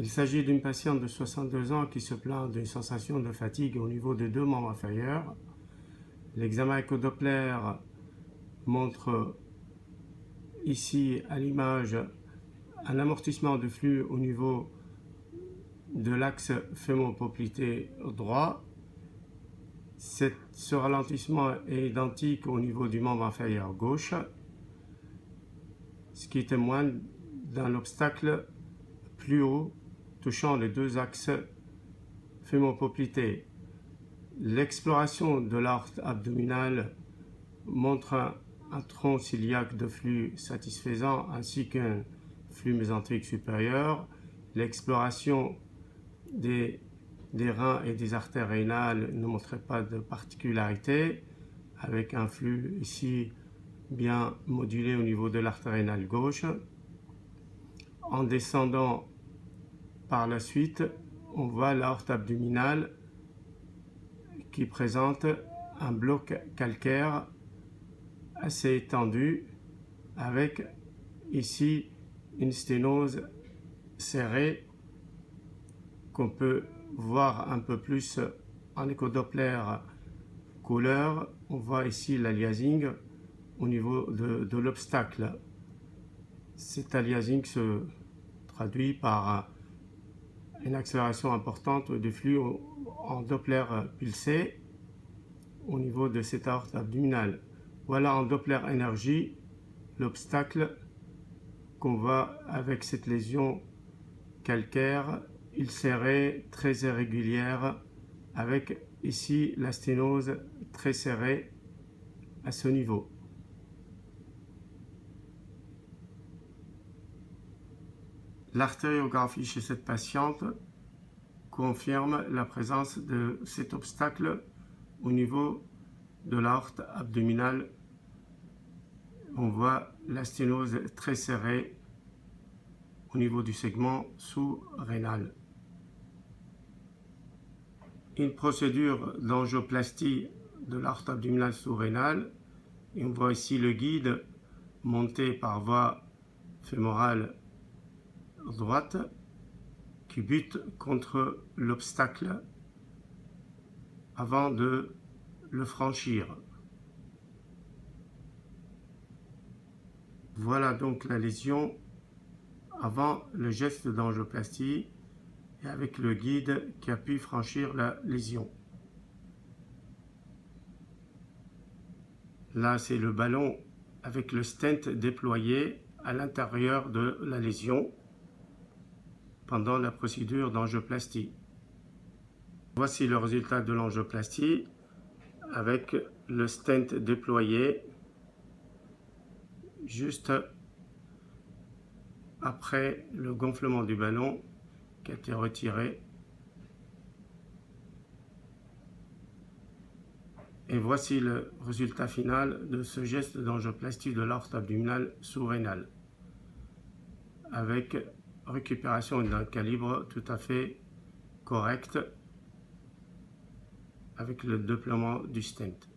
Il s'agit d'une patiente de 62 ans qui se plaint d'une sensation de fatigue au niveau des deux membres inférieurs. L'examen écho-Doppler montre ici à l'image un amortissement de flux au niveau de l'axe fémoro-poplité droit. Ce ralentissement est identique au niveau du membre inférieur gauche, ce qui témoigne d'un obstacle plus haut touchant les deux axes fémoro-poplité. L'exploration de l'aorte abdominale montre un tronc ciliaque de flux satisfaisant ainsi qu'un flux mésenterique supérieur. L'exploration des reins et des artères rénales ne montrait pas de particularité, avec un flux ici bien modulé au niveau de l'artère rénale gauche. En descendant par la suite, on voit l'aorte abdominale qui présente un bloc calcaire assez étendu, avec ici une sténose serrée qu'on peut voir un peu plus en écho-Doppler couleur. On voit ici l'aliasing au niveau de l'obstacle. Cet aliasing se traduit par une accélération importante du flux en Doppler pulsé au niveau de cette aorte abdominale. Voilà en Doppler énergie l'obstacle qu'on voit avec cette lésion calcaire ulcérée très irrégulière, avec ici la sténose très serrée à ce niveau. L'artériographie chez cette patiente confirme la présence de cet obstacle au niveau de l'aorte abdominale. On voit la sténose très serrée au niveau du segment sous-rénal. Une procédure d'angioplastie de l'aorte abdominale sous-rénale, et on voit ici le guide monté par voie fémorale droite qui bute contre l'obstacle avant de le franchir. Voilà donc la lésion avant le geste d'angioplastie et avec le guide qui a pu franchir la lésion. Là, c'est le ballon avec le stent déployé à l'intérieur de la lésion pendant la procédure d'angioplastie. Voici le résultat de l'angioplastie avec le stent déployé juste après le gonflement du ballon qui a été retiré. Et voici le résultat final de ce geste d'angioplastie de l'aorte abdominale sous-rénale, avec récupération d'un calibre tout à fait correct avec le déploiement du stent.